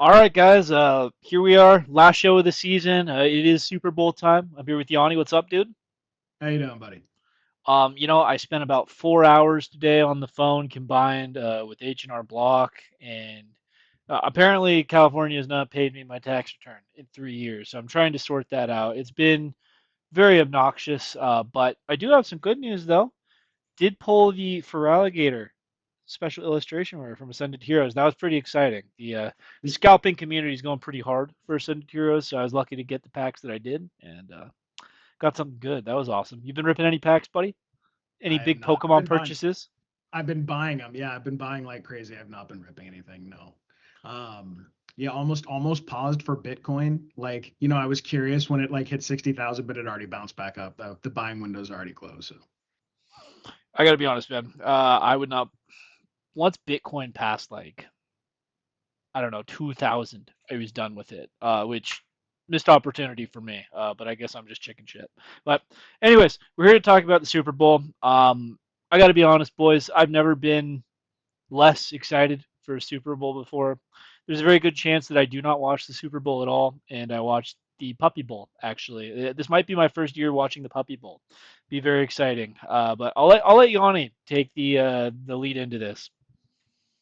All right, guys. Here we are, last show of the season. It is Super Bowl time. I'm here with Yanni. What's up, dude? How you doing, buddy? I spent about 4 hours today on the phone combined with H&R Block, and apparently California has not paid me my tax return in 3 years. So I'm trying to sort that out. It's been very obnoxious, but I do have some good news though. Did pull the for alligator special illustration rare from Ascended Heroes. That was pretty exciting. The scalping community is going pretty hard for Ascended Heroes, so I was lucky to get the packs that I did and got something good. That was awesome. You've been ripping any packs, buddy? Any I have big not. I've Pokemon been buying. purchases? I've been buying them. Yeah, I've been buying like crazy. I've not been ripping anything. No. Yeah, almost paused for Bitcoin. Like, I was curious when it like hit 60,000, but it already bounced back up. The buying window's already closed. So I got to be honest, man. I would not. Once Bitcoin passed like I don't know 2,000, I was done with it. Which missed opportunity for me. But I guess I'm just chicken shit. But anyways, we're here to talk about the Super Bowl. I got to be honest, boys. I've never been less excited for a Super Bowl before. There's a very good chance that I do not watch the Super Bowl at all, and I watched the Puppy Bowl. Actually, this might be my first year watching the Puppy Bowl. Be very exciting. But I'll let Yanni take the lead into this.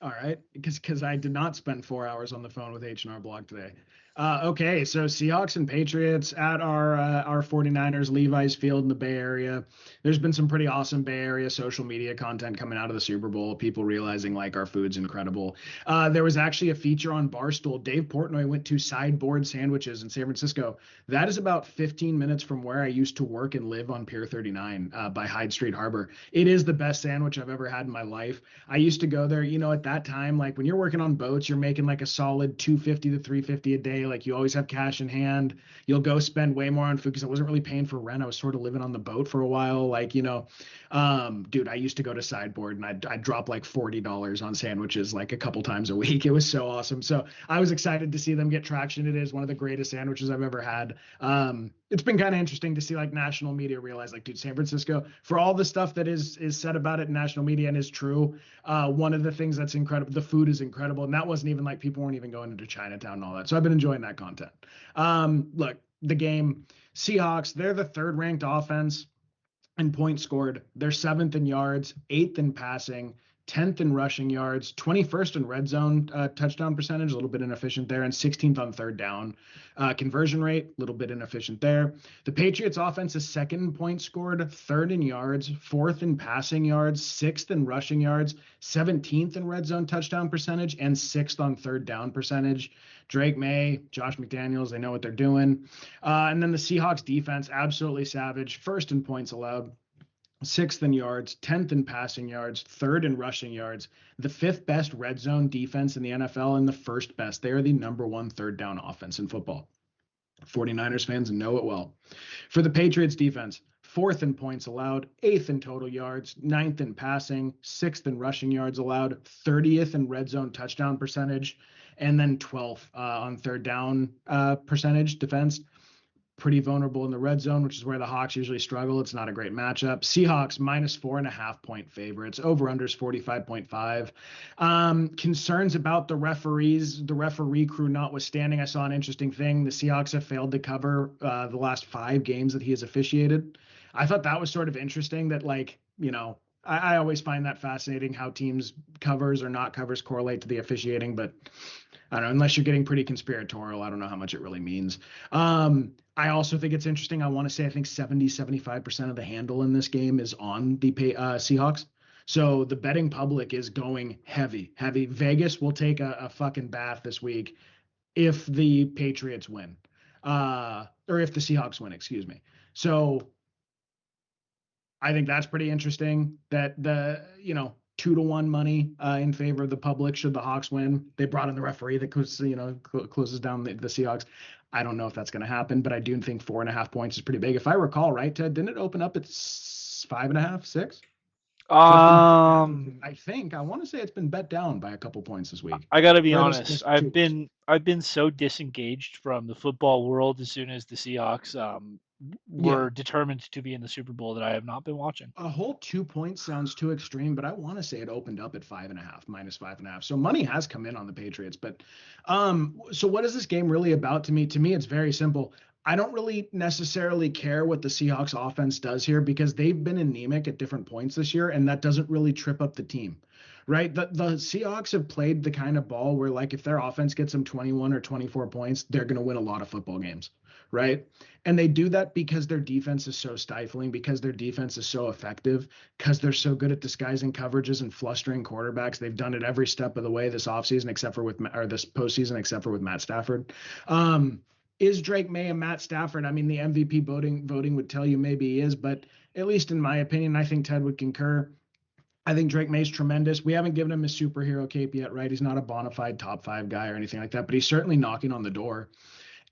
all right, because I did not spend 4 hours on the phone with H&R Block today. Okay, so Seahawks and Patriots at our 49ers Levi's Field in the Bay Area. There's been some pretty awesome Bay Area social media content coming out of the Super Bowl. People realizing like our food's incredible. There was actually a feature on Barstool. Dave Portnoy went to Sideboard Sandwiches in San Francisco. That is about 15 minutes from where I used to work and live on Pier 39 by Hyde Street Harbor. It is the best sandwich I've ever had in my life. I used to go there, at that time, like when you're working on boats, you're making like a solid 250 to 350 a day. Like you always have cash in hand. You'll go spend way more on food because I wasn't really paying for rent. I was sort of living on the boat for a while. Like, dude, I used to go to Sideboard and I'd drop like $40 on sandwiches like a couple times a week. It was so awesome. So I was excited to see them get traction. It is one of the greatest sandwiches I've ever had. It's been kind of interesting to see like national media realize like, dude, San Francisco, for all the stuff that is said about it in national media and is true, one of the things that's incredible, the food is incredible, and that wasn't even like people weren't even going into Chinatown and all that. So I've been enjoying that content. Look, the game, Seahawks, they're the third ranked offense in points scored. They're seventh in yards, eighth in passing, 10th in rushing yards, 21st in red zone touchdown percentage, a little bit inefficient there, and 16th on third down. Conversion rate, a little bit inefficient there. The Patriots offense is second in points scored, third in yards, fourth in passing yards, sixth in rushing yards, 17th in red zone touchdown percentage, and sixth on third down percentage. Drake May, Josh McDaniels, they know what they're doing. And then the Seahawks defense, absolutely savage. First in points allowed, sixth in yards, 10th in passing yards, third in rushing yards, the fifth best red zone defense in the NFL, and the first best. They are the number one third down offense in football. 49ers fans know it well. For the Patriots defense, fourth in points allowed, eighth in total yards, ninth in passing, sixth in rushing yards allowed, 30th in red zone touchdown percentage, and then 12th on third down percentage defense. Pretty vulnerable in the red zone, which is where the Hawks usually struggle. It's not a great matchup. Seahawks minus 4.5 point favorites. Over unders 45.5. Concerns about the referees, the referee crew notwithstanding. I saw an interesting thing. The Seahawks have failed to cover the last 5 games that he has officiated. I thought that was sort of interesting that, like, I always find that fascinating how teams covers or not covers correlate to the officiating, but I don't know, unless you're getting pretty conspiratorial, I don't know how much it really means. I also think it's interesting. I want to say I think 75% of the handle in this game is on the Seahawks. So the betting public is going heavy, heavy. Vegas will take a fucking bath this week if the Patriots win, or if the Seahawks win, excuse me. So I think that's pretty interesting that the, 2-1 money in favor of the public should the Hawks win. They brought in the referee that closes down the Seahawks. I don't know if that's going to happen, but I do think 4.5 points is pretty big. If I recall right, Ted, didn't it open up at 5.5, 6? So it's been bet down. Um, I want to say it's been bet down by a couple points this week, I gotta be or at least honest. missed I've two. been I've been so disengaged from the football world as soon as the Seahawks Yeah. were determined to be in the Super Bowl that I have not been watching. A whole 2 points sounds too extreme, but I want to say it opened up at 5.5, -5.5. So money has come in on the Patriots. But so what is this game really about to me? To me, it's very simple. I don't really necessarily care what the Seahawks offense does here because they've been anemic at different points this year, and that doesn't really trip up the team. Right? The Seahawks have played the kind of ball where, like, if their offense gets them 21 or 24 points, they're going to win a lot of football games. Right? And they do that because their defense is so stifling, because their defense is so effective, because they're so good at disguising coverages and flustering quarterbacks. They've done it every step of the way this offseason, except for or this postseason, except for with Matt Stafford. Um, is Drake May a Matt Stafford? I mean, the MVP voting would tell you maybe he is, but at least in my opinion, I think Ted would concur. I think Drake May's tremendous. We haven't given him his superhero cape yet, right? He's not a bona fide top five guy or anything like that, but he's certainly knocking on the door.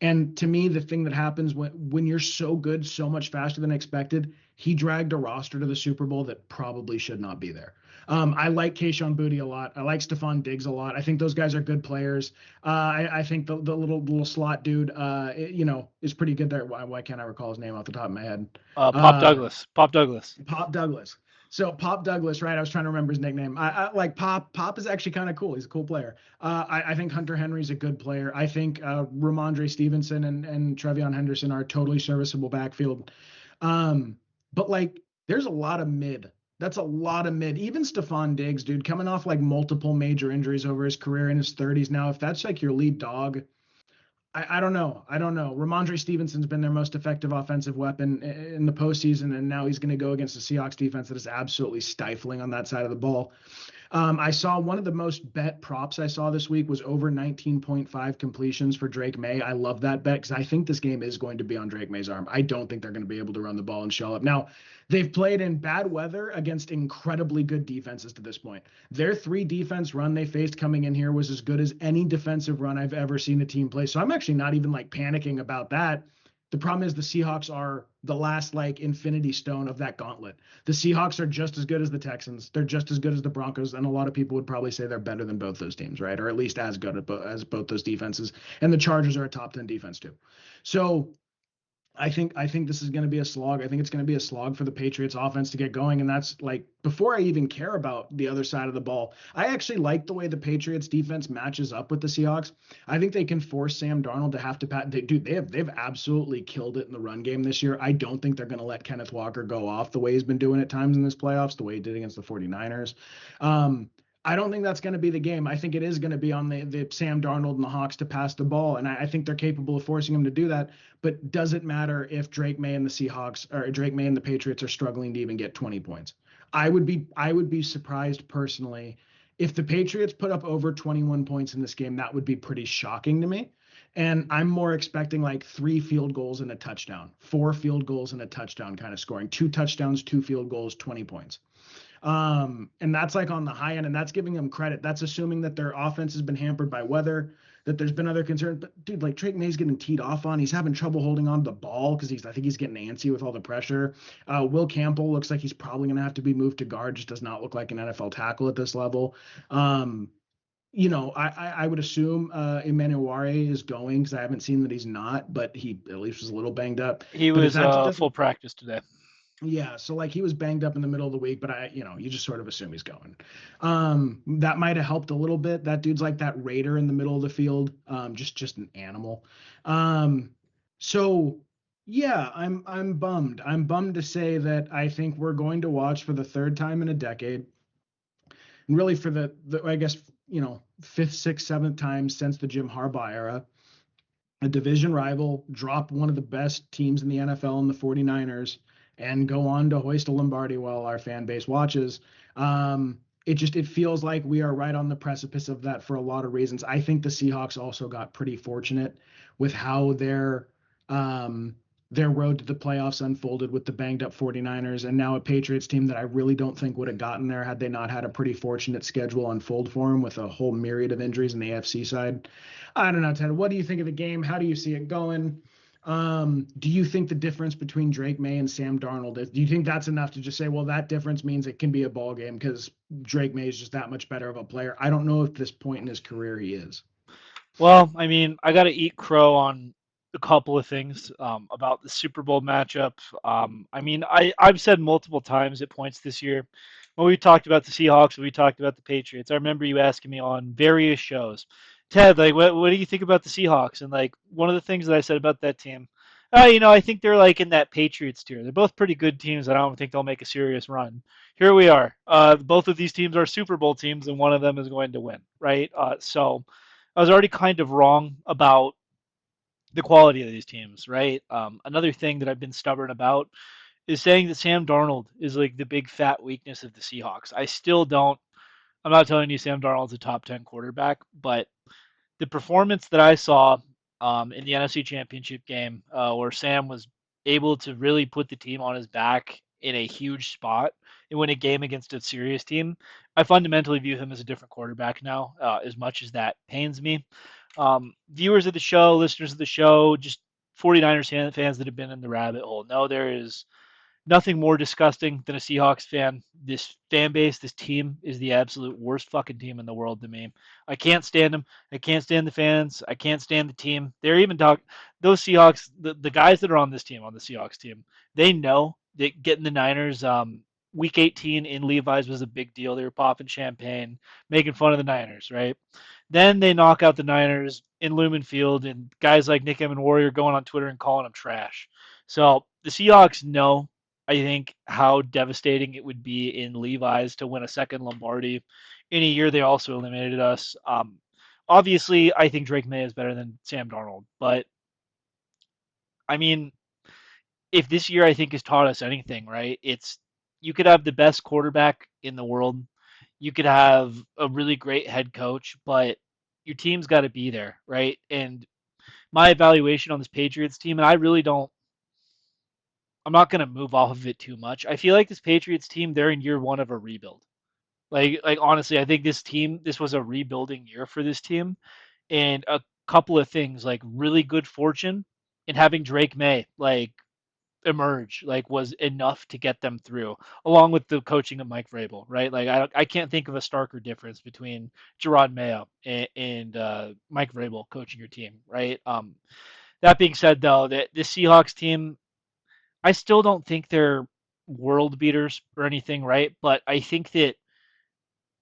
And to me, the thing that happens when you're so good, so much faster than expected, he dragged a roster to the Super Bowl that probably should not be there. I like Kayshon Boutte a lot. I like Stephon Diggs a lot. I think those guys are good players. I think the little slot dude, is pretty good there. Why can't I recall his name off the top of my head? Pop Uh, Douglas. Pop Douglas. Pop Douglas. So Pop Douglas, right? I was trying to remember his nickname. I like Pop. Pop is actually kind of cool. He's a cool player. I think Hunter Henry's a good player. I think Ramondre Stevenson and Trevion Henderson are totally serviceable backfield. Um, but like, there's a lot of mid. That's a lot of mid. Even Stephon Diggs, dude, coming off like multiple major injuries over his career in his 30s now. If that's like your lead dog, I don't know. I don't know. Ramondre Stevenson's been their most effective offensive weapon in the postseason, and now he's going to go against the Seahawks defense that is absolutely stifling on that side of the ball. I saw one of the most bet props I saw this week was over 19.5 completions for Drake May. I love that bet because I think this game is going to be on Drake May's arm. I don't think they're going to be able to run the ball and shell up. Now, they've played in bad weather against incredibly good defenses to this point. Their 3 defense run they faced coming in here was as good as any defensive run I've ever seen a team play. So I'm actually not even like panicking about that. The problem is the Seahawks are the last like infinity stone of that gauntlet. The Seahawks are just as good as the Texans. They're just as good as the Broncos, and a lot of people would probably say they're better than both those teams, right? Or at least as good as both those defenses. And the Chargers are a top 10 defense too. So I think this is going to be a slog. I think it's going to be a slog for the Patriots offense to get going. And that's like before I even care about the other side of the ball. I actually like the way the Patriots defense matches up with the Seahawks. I think they can force Sam Darnold to have to pat. They've absolutely killed it in the run game this year. I don't think they're going to let Kenneth Walker go off the way he's been doing at times in this playoffs, the way he did against the 49ers. I don't think that's going to be the game. I think it is going to be on the Sam Darnold and the Hawks to pass the ball, and I think they're capable of forcing him to do that. But does it matter if Drake May and the Seahawks or Drake May and the Patriots are struggling to even get 20 points? I would be surprised personally if the Patriots put up over 21 points in this game. That would be pretty shocking to me. And I'm more expecting like 3 field goals and a touchdown, 4 field goals and a touchdown kind of scoring, 2 touchdowns, 2 field goals, 20 points. And that's like on the high end, and that's giving them credit. That's assuming that their offense has been hampered by weather, that there's been other concerns. But dude, like Drake May's getting teed off on. He's having trouble holding on to the ball because I think he's getting antsy with all the pressure. Will Campbell looks like he's probably going to have to be moved to guard. Just does not look like an NFL tackle at this level. Um, I would assume Emmanuel Ware is going because I haven't seen that he's not, but he at least was a little banged up. He But if was that doesn't full practice today. yeah, so like he was banged up in the middle of the week, but you just sort of assume he's going. That might have helped a little bit. That dude's like that Raider in the middle of the field, just an animal. Um, so yeah, I'm bummed. I'm bummed to say that I think we're going to watch for the third time in a decade, and really for the I guess fifth, sixth, seventh time since the Jim Harbaugh era, a division rival drop one of the best teams in the NFL in the 49ers and go on to hoist a Lombardi while our fan base watches. It feels like we are right on the precipice of that for a lot of reasons. I think the Seahawks also got pretty fortunate with how their road to the playoffs unfolded with the banged up 49ers and now a Patriots team that I really don't think would have gotten there had they not had a pretty fortunate schedule unfold for them with a whole myriad of injuries in the AFC side. I don't know, Ted. What do you think of the game? How do you see it going? Do you think the difference between Drake May and Sam Darnold do you think that's enough to just say, well, that difference means it can be a ball game because Drake May is just that much better of a player? I don't know if at this point in his career he is. Well, I mean, I got to eat crow on a couple of things about the Super Bowl matchup. I mean, I've said multiple times at points this year when we talked about the Seahawks, we talked about the Patriots. I remember you asking me on various shows, Ted, like, what do you think about the Seahawks? And like, one of the things that I said about that team, I think they're like in that Patriots tier. They're both pretty good teams. I don't think they'll make a serious run. Here we are. Both of these teams are Super Bowl teams, and one of them is going to win, right? So I was already kind of wrong about the quality of these teams, right? Another thing that I've been stubborn about is saying that Sam Darnold is like the big fat weakness of the Seahawks. I still don't. I'm not telling you Sam Darnold's a top 10 quarterback, but the performance that I saw in the NFC Championship game, where Sam was able to really put the team on his back in a huge spot and win a game against a serious team, I fundamentally view him as a different quarterback now, as much as that pains me. Viewers of the show, listeners of the show, just 49ers fans that have been in the rabbit hole know there is nothing more disgusting than a Seahawks fan. This fan base, this team is the absolute worst fucking team in the world to me. I can't stand them. I can't stand the fans. I can't stand the team. They're even talk those Seahawks, the guys that are on this team, on the Seahawks team, they know that getting the Niners week 18 in Levi's was a big deal. They were popping champagne, making fun of the Niners, right? Then they knock out the Niners in Lumen Field, and guys like Nick Emmett Warrior going on Twitter and calling them trash. So the Seahawks know, I think, how devastating it would be in Levi's to win a second Lombardi in a year they also eliminated us. Obviously, I think Drake May is better than Sam Darnold, but I mean, if this year I think has taught us anything, right? It's you could have the best quarterback in the world, you could have a really great head coach, but your team's got to be there, right? And my evaluation on this Patriots team, and I really don't I'm not going to move off of it too much. I feel like this Patriots team, they're in year one of a rebuild. Like honestly, I think this was a rebuilding year for this team, and a couple of things like really good fortune and having Drake May emerge was enough to get them through, along with the coaching of Mike Vrabel, right? Like I can't think of a starker difference between Gerard Mayo and Mike Vrabel coaching your team, right? That being said, though, the Seahawks team, I still don't think they're world beaters or anything, right? But I think that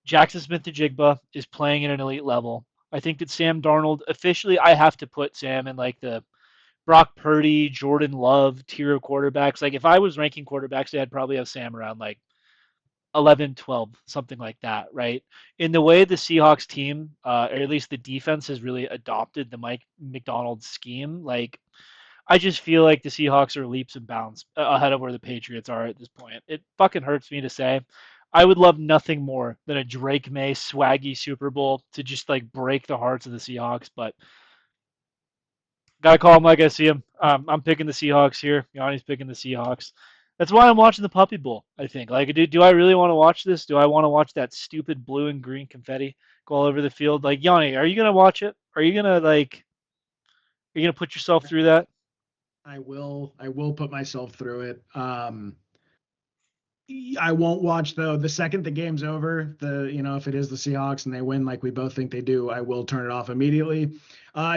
Jackson Smith-Njigba is playing at an elite level. I think that Sam Darnold, officially, I have to put Sam in like the Brock Purdy, Jordan Love tier of quarterbacks. Like if I was ranking quarterbacks, I'd probably have Sam around like 11, 12, something like that, right? In the way the Seahawks team, or at least the defense, has really adopted the Mike McDonald scheme, I just feel like the Seahawks are leaps and bounds ahead of where the Patriots are at this point. It fucking hurts me to say. I would love nothing more than a Drake May swaggy Super Bowl to just break the hearts of the Seahawks, but gotta call them like I see them. I'm picking the Seahawks here. Yanni's picking the Seahawks. That's why I'm watching the Puppy Bowl. I think. Do I really want to watch this? Do I want to watch that stupid blue and green confetti go all over the field? Like Yanni, are you gonna watch it? Are you gonna Are you gonna put yourself through that? I will put myself through it. I won't watch though. The second the game's over, if it is the Seahawks and they win like we both think they do, I will turn it off immediately.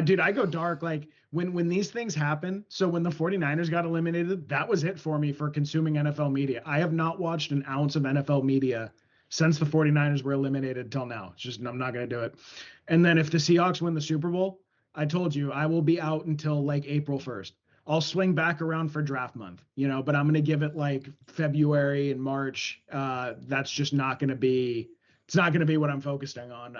Dude, I go dark like when these things happen. So when the 49ers got eliminated, that was it for me for consuming NFL media. I have not watched an ounce of NFL media since the 49ers were eliminated till now. It's just I'm not going to do it. And then if the Seahawks win the Super Bowl, I told you I will be out until like April 1st. I'll swing back around for draft month, but I'm going to give it like February and March. That's just not going to be. It's not going to be what I'm focusing on.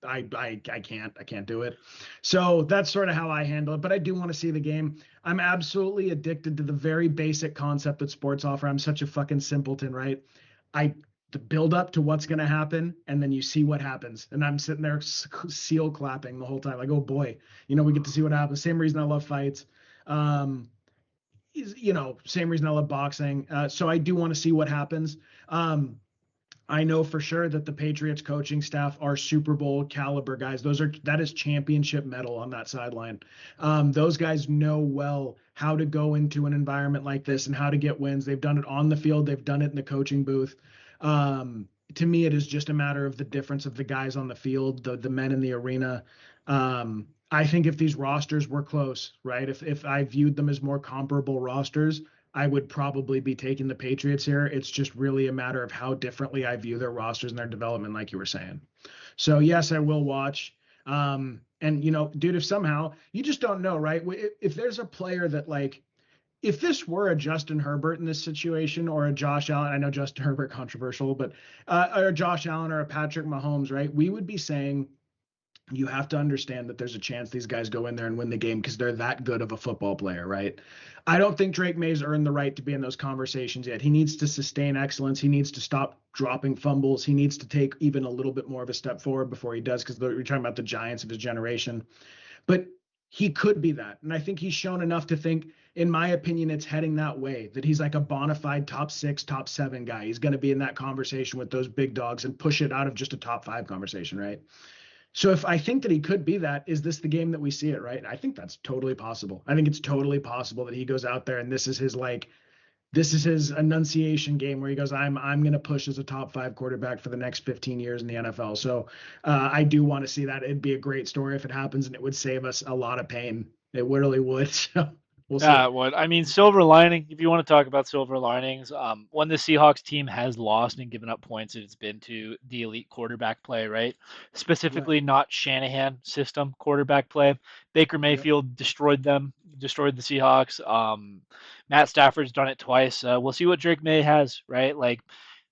I can't do it. So that's sort of how I handle it. But I do want to see the game. I'm absolutely addicted to the very basic concept that sports offer. I'm such a fucking simpleton, right? I the build up to what's going to happen, and then you see what happens. And I'm sitting there seal clapping the whole time, like, oh boy, we get to see what happens. Same reason I love fights. Um, Same reason I love boxing. So I do want to see what happens. Um, I know for sure that the Patriots coaching staff are Super Bowl caliber guys. That is championship metal on that sideline. Those guys know well how to go into an environment like this and how to get wins. They've done it on the field. They've done it in the coaching booth. To me, it is just a matter of the difference of the guys on the field, the men in the arena. I think if these rosters were close, right? If I viewed them as more comparable rosters, I would probably be taking the Patriots here. It's just really a matter of how differently I view their rosters and their development, like you were saying. So yes, I will watch. And dude, if somehow you just don't know, right? If there's a player that like, if this were a Justin Herbert in this situation or a Josh Allen, I know Justin Herbert controversial, but or Josh Allen or a Patrick Mahomes, right? We would be saying you have to understand that there's a chance these guys go in there and win the game because they're that good of a football player, right? I don't think Drake May's earned the right to be in those conversations yet. He needs to sustain excellence. He needs to stop dropping fumbles. He needs to take even a little bit more of a step forward before he does, because we're talking about the giants of his generation. But he could be that. And I think he's shown enough to think, in my opinion, it's heading that way, that he's like a bona fide top 6, top 7 guy. He's going to be in that conversation with those big dogs and push it out of just a top 5 conversation, right? So if I think that he could be that, is this the game that we see it, right? I think that's totally possible. I think it's totally possible that he goes out there and this is his enunciation game where he goes, I'm going to push as a top 5 quarterback for the next 15 years in the NFL. So I do want to see that. It'd be a great story if it happens, and it would save us a lot of pain. It really would. So we'll see. Yeah, what I mean, silver lining. If you want to talk about silver linings, when the Seahawks team has lost and given up points, it's been to the elite quarterback play, right? Right. Specifically, not Shanahan system quarterback play. Baker Yep. Mayfield destroyed them, destroyed the Seahawks. Matt Stafford's done it twice. We'll see what Drake May has, right? Like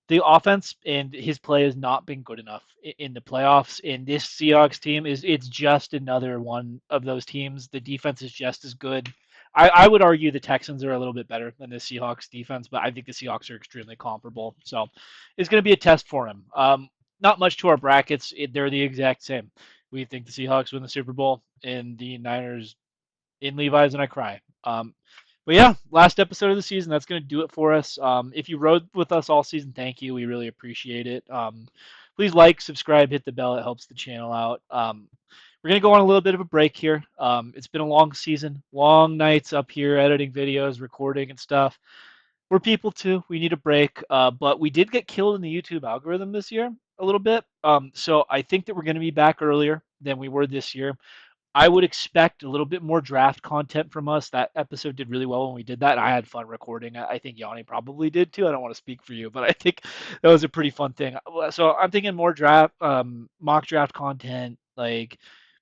the offense and his play has not been good enough in the playoffs. And this Seahawks team it's just another one of those teams. The defense is just as good. I would argue the Texans are a little bit better than the Seahawks defense, but I think the Seahawks are extremely comparable. So it's going to be a test for him. Not much to our brackets. They're the exact same. We think the Seahawks win the Super Bowl and the Niners in Levi's, and I cry. But yeah, last episode of the season. That's going to do it for us. If you rode with us all season, thank you. We really appreciate it. Please like, subscribe, hit the bell. It helps the channel out. We're going to go on a little bit of a break here. It's been a long season, long nights up here editing videos, recording, and stuff. We're people too. We need a break. But we did get killed in the YouTube algorithm this year a little bit. So I think that we're going to be back earlier than we were this year. I would expect a little bit more draft content from us. That episode did really well when we did that. I had fun recording. I think Yanni probably did too. I don't want to speak for you, but I think that was a pretty fun thing. So I'm thinking more draft, mock draft content. Like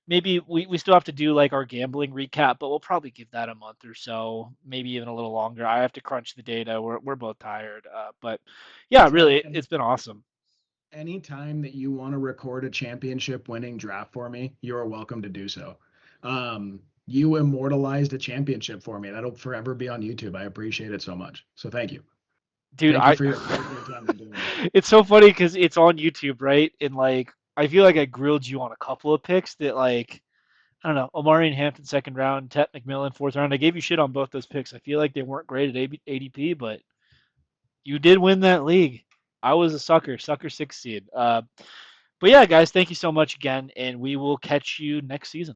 maybe we still have to do like our gambling recap, but we'll probably give that a month or so, maybe even a little longer. I have to crunch the data. We're both tired, but yeah, Trey, really, it's been awesome. anytime that you want to record a championship winning draft for me, you are welcome to do so. You immortalized a championship for me. That'll forever be on YouTube. I appreciate it so much. So thank you. Dude, Thank you I for your time in doing that. it's so funny because it's on YouTube, right? And like I feel like I grilled you on a couple of picks that like I don't know, Omari and Hampton second round, Tet McMillan fourth round. I gave you shit on both those picks. I feel like they weren't great at ADP, but you did win that league. I was a sucker 6 seed. But yeah, guys, thank you so much again, and we will catch you next season.